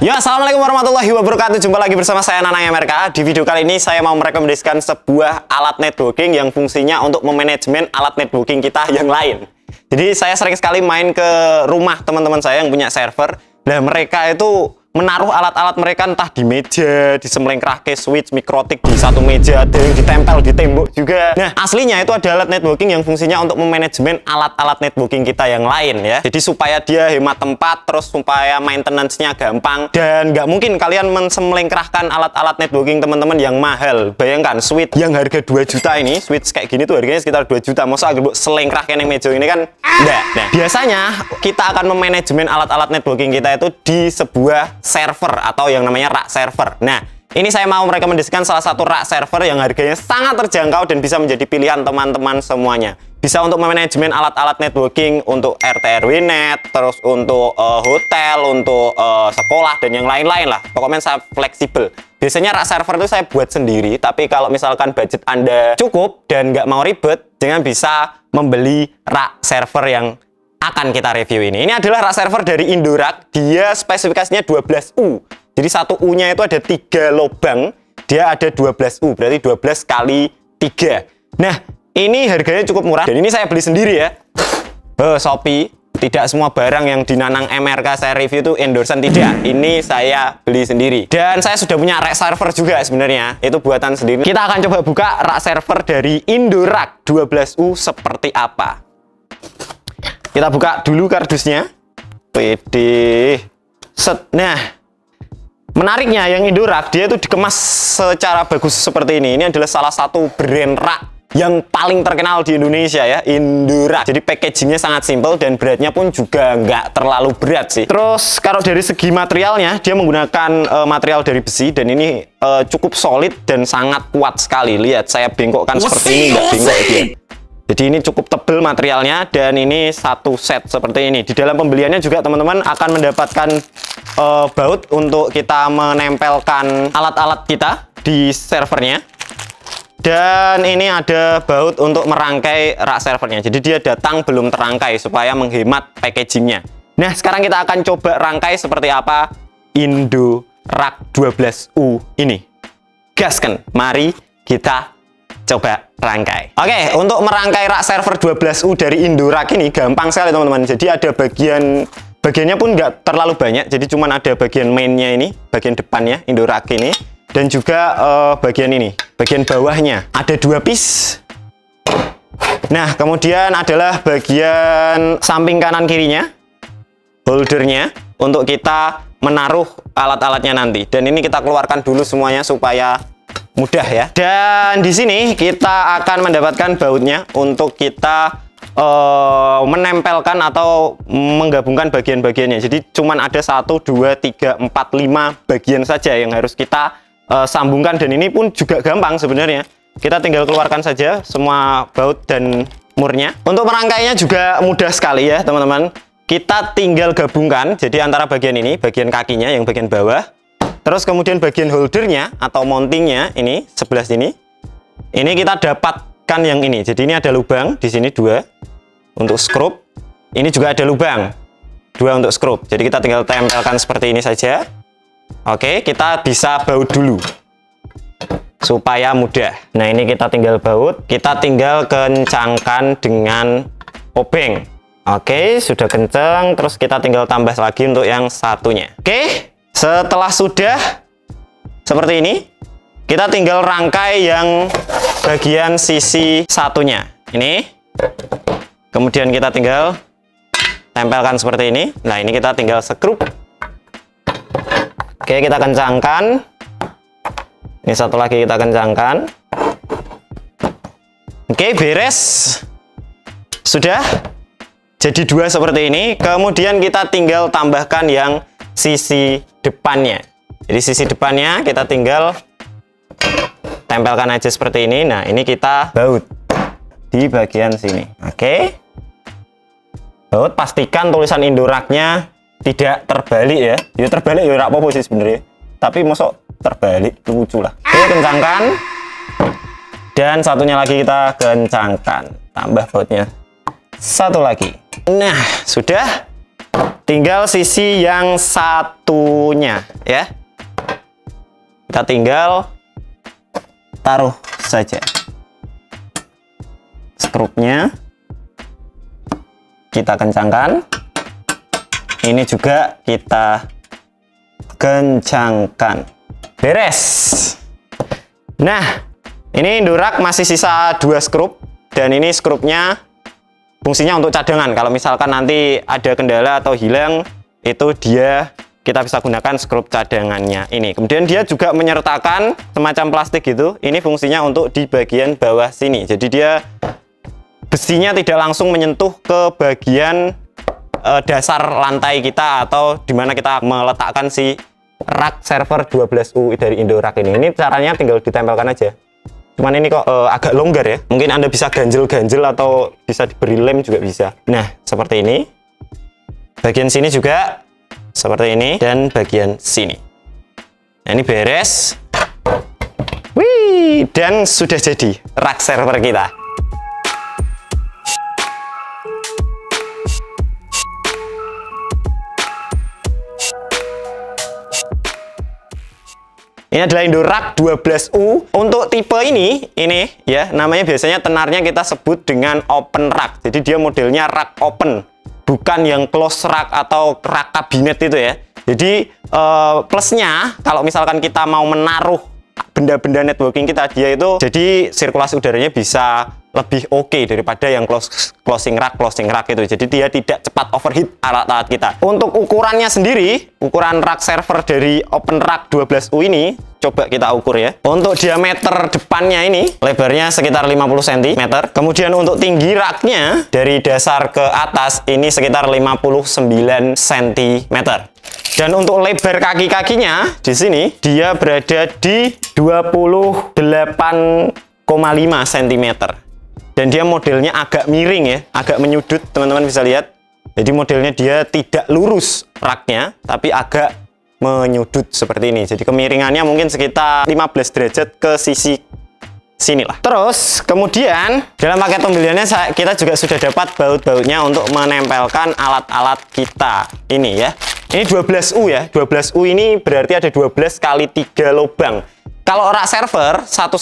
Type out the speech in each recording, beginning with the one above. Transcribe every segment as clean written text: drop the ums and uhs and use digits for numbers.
Ya, assalamualaikum warahmatullahi wabarakatuh. Jumpa lagi bersama saya Nanang MRK. Di video kali ini saya mau merekomendasikan sebuah alat networking yang fungsinya untuk memanajemen alat networking kita yang lain. Jadi saya sering sekali main ke rumah teman-teman saya yang punya server. Nah, mereka itu menaruh alat-alat mereka entah di meja, di semlengkrake switch, mikrotik di satu meja, ada yang ditempel di tembok juga. Nah, aslinya itu ada alat networking yang fungsinya untuk memanajemen alat-alat networking kita yang lain ya. Jadi supaya dia hemat tempat, terus supaya maintenance-nya gampang, dan nggak mungkin kalian mensemlengkrahkan alat-alat networking teman-teman yang mahal. Bayangkan switch yang harga 2 juta ini, switch kayak gini tuh harganya sekitar 2 juta. Masa agak selengkrahkan yang meja ini kan enggak. Nah, biasanya kita akan memanajemen alat-alat networking kita itu di sebuah server atau yang namanya rak server. Nah, ini saya mau merekomendasikan salah satu rak server yang harganya sangat terjangkau dan bisa menjadi pilihan teman-teman semuanya. Bisa untuk memanajemen alat-alat networking untuk RT RW net, terus untuk hotel, untuk sekolah dan yang lain-lain lah. Pokoknya saya fleksibel. Biasanya rak server itu saya buat sendiri, tapi kalau misalkan budget Anda cukup dan nggak mau ribet, jangan bisa membeli rak server yang akan kita review ini. Ini adalah rak server dari Indorak. Dia spesifikasinya 12U. Jadi satu U-nya itu ada 3 lubang. Dia ada 12U, berarti 12 kali 3. Nah, ini harganya cukup murah. Dan ini saya beli sendiri ya. Shopee. Tidak semua barang yang di Nanang MRK saya review itu endorsean, tidak. Ini saya beli sendiri. Dan saya sudah punya rak server juga sebenarnya. Itu buatan sendiri. Kita akan coba buka rak server dari Indorak 12U seperti apa. Kita buka dulu kardusnya. PD. Set. Nah, menariknya yang Indorak, dia itu dikemas secara bagus seperti ini. Ini adalah salah satu brand rak yang paling terkenal di Indonesia ya, Indorak. Jadi packagingnya sangat simple dan beratnya pun juga nggak terlalu berat sih. Terus kalau dari segi materialnya, dia menggunakan material dari besi dan ini cukup solid dan sangat kuat sekali. Lihat, saya bengkokkan seperti ini, nggak bengkok dia. Jadi ini cukup tebal materialnya dan ini satu set seperti ini. Di dalam pembeliannya juga teman-teman akan mendapatkan baut untuk kita menempelkan alat-alat kita di servernya. Dan ini ada baut untuk merangkai rak servernya. Jadi dia datang belum terangkai supaya menghemat packagingnya. Nah, sekarang kita akan coba rangkai seperti apa Indorak 12U ini. Gasken, mari kita coba rangkai. Oke, untuk merangkai rak server 12U dari Indorak ini gampang sekali teman-teman. Jadi ada bagiannya pun nggak terlalu banyak. Jadi cuman ada bagian mainnya ini, bagian depannya Indorak ini, dan juga bagian ini, bagian bawahnya ada 2 piece. Nah, kemudian adalah bagian samping kanan kirinya, holdernya untuk kita menaruh alat-alatnya nanti. Dan ini kita keluarkan dulu semuanya supaya mudah ya. Dan di sini kita akan mendapatkan bautnya untuk kita menempelkan atau menggabungkan bagian-bagiannya. Jadi cuman ada 1, 2, 3, 4, 5 bagian saja yang harus kita sambungkan, dan ini pun juga gampang sebenarnya. Kita tinggal keluarkan saja semua baut dan murnya. Untuk merangkainya juga mudah sekali ya teman-teman. Kita tinggal gabungkan, jadi antara bagian ini, bagian kakinya yang bagian bawah, terus kemudian bagian holdernya atau mountingnya ini sebelah sini. Ini kita dapatkan yang ini. Jadi ini ada lubang di sini 2 untuk skrup. Ini juga ada lubang 2 untuk skrup. Jadi kita tinggal tempelkan seperti ini saja. Oke, kita bisa baut dulu supaya mudah. Nah, ini kita tinggal baut. Kita tinggal kencangkan dengan obeng. Oke, sudah kencang. Terus kita tinggal tambah lagi untuk yang satunya. Oke. Setelah sudah seperti ini, kita tinggal rangkai yang bagian sisi satunya. Ini. Kemudian kita tinggal tempelkan seperti ini. Nah, ini kita tinggal skrup. Oke, kita kencangkan. Ini satu lagi kita kencangkan. Oke, beres. Sudah. Jadi 2 seperti ini. Kemudian kita tinggal tambahkan yang sisi depannya. Jadi sisi depannya kita tinggal tempelkan aja seperti ini. Nah, ini kita baut di bagian sini. Oke. Baut, pastikan tulisan Indoraknya tidak terbalik ya. Ya terbalik ya apa sih sebenarnya. Tapi masuk terbalik lucu lah. Oke, kencangkan. Dan satunya lagi kita kencangkan. Tambah bautnya. Satu lagi. Nah, sudah. tinggal sisi yang satunya ya. Kita tinggal taruh saja skrupnya, kita kencangkan. Ini juga kita kencangkan. Beres. Nah, ini Indurak masih sisa 2 skrup, dan ini skrupnya fungsinya untuk cadangan. Kalau misalkan nanti ada kendala atau hilang, itu kita bisa gunakan skrup cadangannya ini. Kemudian dia juga menyertakan semacam plastik gitu. Ini fungsinya untuk di bagian bawah sini. Jadi dia besinya tidak langsung menyentuh ke bagian dasar lantai kita, atau dimana kita meletakkan si rak server 12U dari Indurak ini. Ini caranya tinggal ditempelkan aja. Cuman ini kok agak longgar ya. Mungkin Anda bisa ganjel-ganjel atau bisa diberi lem juga bisa. Nah, seperti ini. Bagian sini juga seperti ini, dan bagian sini. Nah, ini beres. Wih, dan sudah jadi rak server kita. Ini adalah Indurak 12U. Untuk tipe ini ya, namanya biasanya tenarnya kita sebut dengan open rack. Jadi dia modelnya rack open, bukan yang close rack atau rak kabinet itu ya. Jadi plusnya kalau misalkan kita mau menaruh benda-benda networking kita, dia itu jadi sirkulasi udaranya bisa lebih oke daripada yang closing rack itu. Jadi dia tidak cepat overheat alat-alat kita. Untuk ukurannya sendiri, ukuran rak server dari Open Rack 12U ini coba kita ukur ya. Untuk diameter depannya ini lebarnya sekitar 50 cm. Kemudian untuk tinggi raknya dari dasar ke atas ini sekitar 59 cm. Dan untuk lebar kaki-kakinya di sini dia berada di 28,5 cm. Dan dia modelnya agak miring ya, agak menyudut, teman-teman bisa lihat. Jadi modelnya dia tidak lurus raknya, tapi agak menyudut seperti ini. Jadi kemiringannya mungkin sekitar 15 derajat ke sisi sini lah. Terus kemudian dalam paket pembeliannya kita juga sudah dapat baut-bautnya untuk menempelkan alat-alat kita ini ya. Ini 12U ya. 12U ini berarti ada 12 kali 3 lubang. Kalau rak server, satu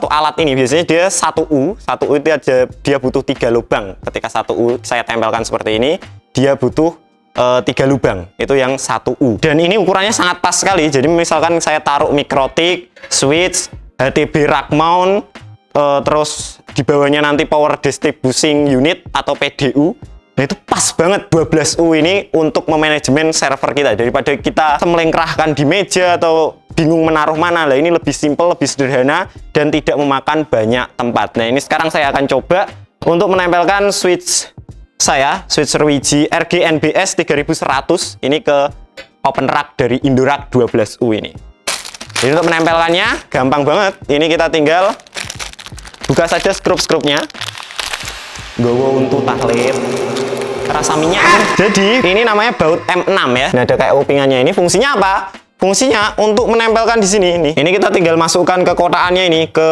alat ini biasanya dia 1U itu dia butuh 3 lubang. Ketika 1U saya tempelkan seperti ini, dia butuh 3 lubang. Itu yang 1U. Dan ini ukurannya sangat pas sekali. Jadi misalkan saya taruh mikrotik, switch, HTB rack mount, terus di bawahnya nanti power distributing unit atau PDU. Nah, itu pas banget 12U ini untuk memanajemen server kita. Daripada kita melengkrahkan di meja atau bingung menaruh mana, lah ini lebih simple, lebih sederhana, dan tidak memakan banyak tempat. Nah, ini sekarang saya akan coba untuk menempelkan switch switch Rwigi RGNBS 3100 ini ke Open Rack dari Indurak 12U ini. Jadi untuk menempelkannya gampang banget. Ini kita tinggal buka saja skrup-skrupnya. Gowo untuk taklip. Rasa minyak. Jadi ini namanya baut M6 ya. Nah, ada kayak upingannya. Ini fungsinya apa? Fungsinya untuk menempelkan di sini ini. Ini kita tinggal masukkan ke kotakannya ini, ke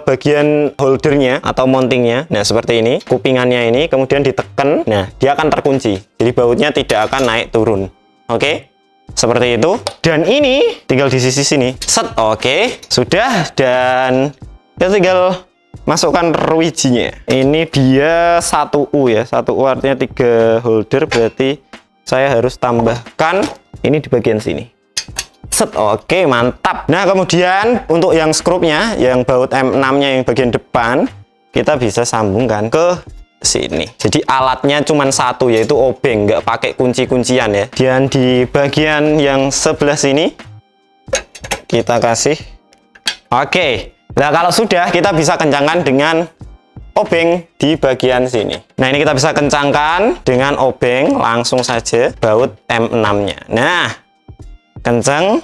bagian holdernya atau mountingnya. Nah, seperti ini. Kupingannya ini kemudian ditekan. Nah, dia akan terkunci. Jadi bautnya tidak akan naik turun. Oke? Seperti itu. Dan ini tinggal di sisi sini. Set. Oke. Sudah. Dan kita tinggal masukkan Rwiginya. Ini dia 1U ya. 1U artinya 3 holder, berarti saya harus tambahkan ini di bagian sini. Set. Oke, mantap. Nah, kemudian untuk yang skrupnya, yang baut M6-nya yang bagian depan, kita bisa sambungkan ke sini. Jadi alatnya cuma satu, yaitu obeng, nggak pakai kunci-kuncian ya. Dan di bagian yang sebelah sini kita kasih. Oke. Nah, kalau sudah, kita bisa kencangkan dengan obeng di bagian sini. Nah, ini kita bisa kencangkan dengan obeng, langsung saja baut M6-nya. Nah, kencang,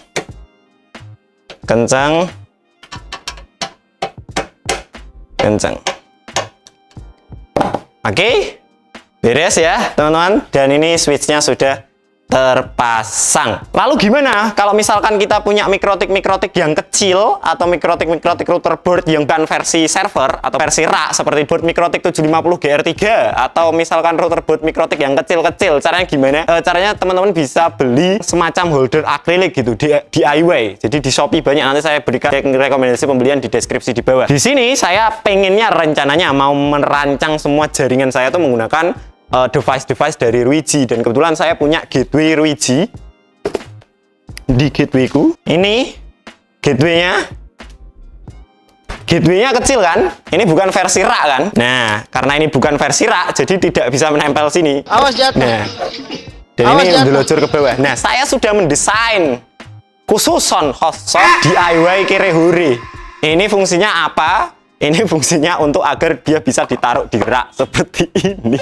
kencang, kencang. Oke, beres ya, teman-teman. Dan ini switchnya sudah terpasang. Lalu gimana kalau misalkan kita punya mikrotik yang kecil atau mikrotik router board yang bukan versi server atau versi rak seperti board mikrotik 750 GR3 atau misalkan router board mikrotik yang kecil-kecil. Caranya gimana? Caranya teman-teman bisa beli semacam holder akrilik gitu di DIY. Jadi di Shopee banyak, nanti saya berikan rekomendasi pembelian di deskripsi di bawah. Di sini saya pengennya rencananya mau merancang semua jaringan saya tuh menggunakan device dari Ruiji, dan kebetulan saya punya gateway Ruiji di gatewayku. Ini gatewaynya kecil kan, ini bukan versi rak kan. Nah, karena ini bukan versi rak, jadi tidak bisa menempel sini. Awas jatuh. Nah, dan ini mendelojor ke bawah. Nah, saya sudah mendesain khusus DIY Kirehore. Ini fungsinya apa? Ini fungsinya untuk agar dia bisa ditaruh di rak seperti ini.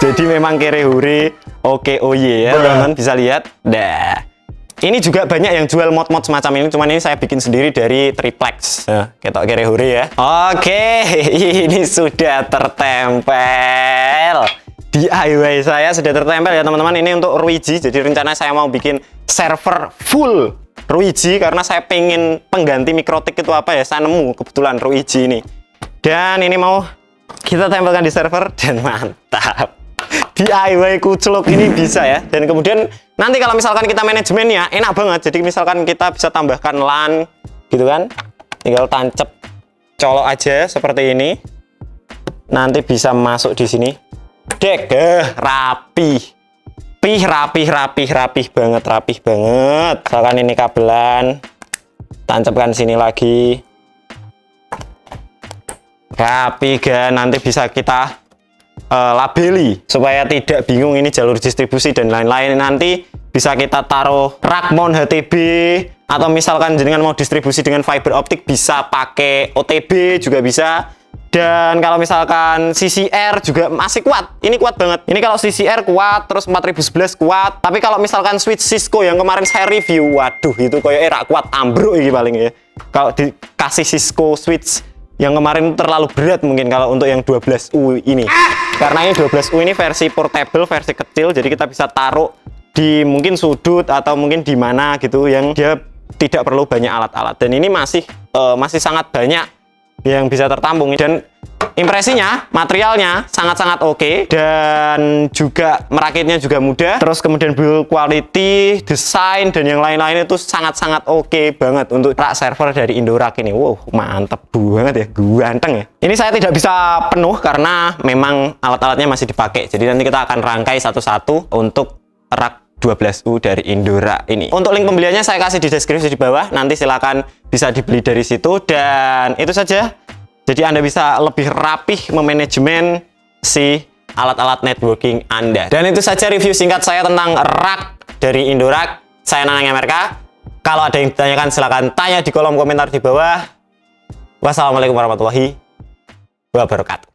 Jadi memang Kirehore oke ya, teman-teman bisa lihat. Nah, ini juga banyak yang jual mod-mod semacam ini, cuman ini saya bikin sendiri dari triplex. Ketok Kirehore ya. Oke, ini sudah tertempel. DIY saya sudah tertempel ya teman-teman. Ini untuk Ruiji. Jadi rencana saya mau bikin server full Ruiji karena saya pengen pengganti mikrotik itu apa ya, saya nemu kebetulan Ruiji ini, dan ini mau kita tempelkan di server dan mantap. DIY kucluk ini bisa ya. Dan kemudian nanti kalau misalkan kita manajemennya enak banget. Jadi misalkan kita bisa tambahkan LAN gitu kan, tinggal tancap colok aja seperti ini, nanti bisa masuk di sini. Dek, rapih banget. Misalkan ini kabelan, tancapkan sini lagi, rapi kan. Nanti bisa kita labeli supaya tidak bingung ini jalur distribusi dan lain-lain. Nanti bisa kita taruh rak mount HTB, atau misalkan jenengan mau distribusi dengan fiber optik bisa pakai OTB juga bisa. Dan kalau misalkan CCR juga masih kuat. Ini kuat banget. Ini kalau CCR kuat, terus 4011 kuat. Tapi kalau misalkan switch Cisco yang kemarin saya review, waduh itu kayak rak kuat ambruk ini paling ya. Kalau dikasih Cisco switch yang kemarin terlalu berat mungkin kalau untuk yang 12U ini. Karena ini 12U ini versi portable, versi kecil, jadi kita bisa taruh di mungkin sudut atau mungkin di mana gitu yang dia tidak perlu banyak alat-alat. Dan ini masih sangat banyak yang bisa tertampung, dan impresinya materialnya sangat-sangat oke, dan juga merakitnya juga mudah. Terus kemudian build quality, desain dan yang lain-lain itu sangat-sangat oke banget untuk rak server dari Indorak ini. Wow, mantep banget ya, ganteng ya. Ini saya tidak bisa penuh karena memang alat-alatnya masih dipakai. Jadi nanti kita akan rangkai satu-satu untuk rak 12U dari Indorak ini. Untuk link pembeliannya saya kasih di deskripsi di bawah. Nanti silakan bisa dibeli dari situ. Dan itu saja. Jadi Anda bisa lebih rapih memanajemen si alat-alat networking Anda. Dan itu saja review singkat saya tentang rak dari Indorak. Saya Nanang MRK. Kalau ada yang ditanyakan silakan tanya di kolom komentar di bawah. Wassalamualaikum warahmatullahi wabarakatuh.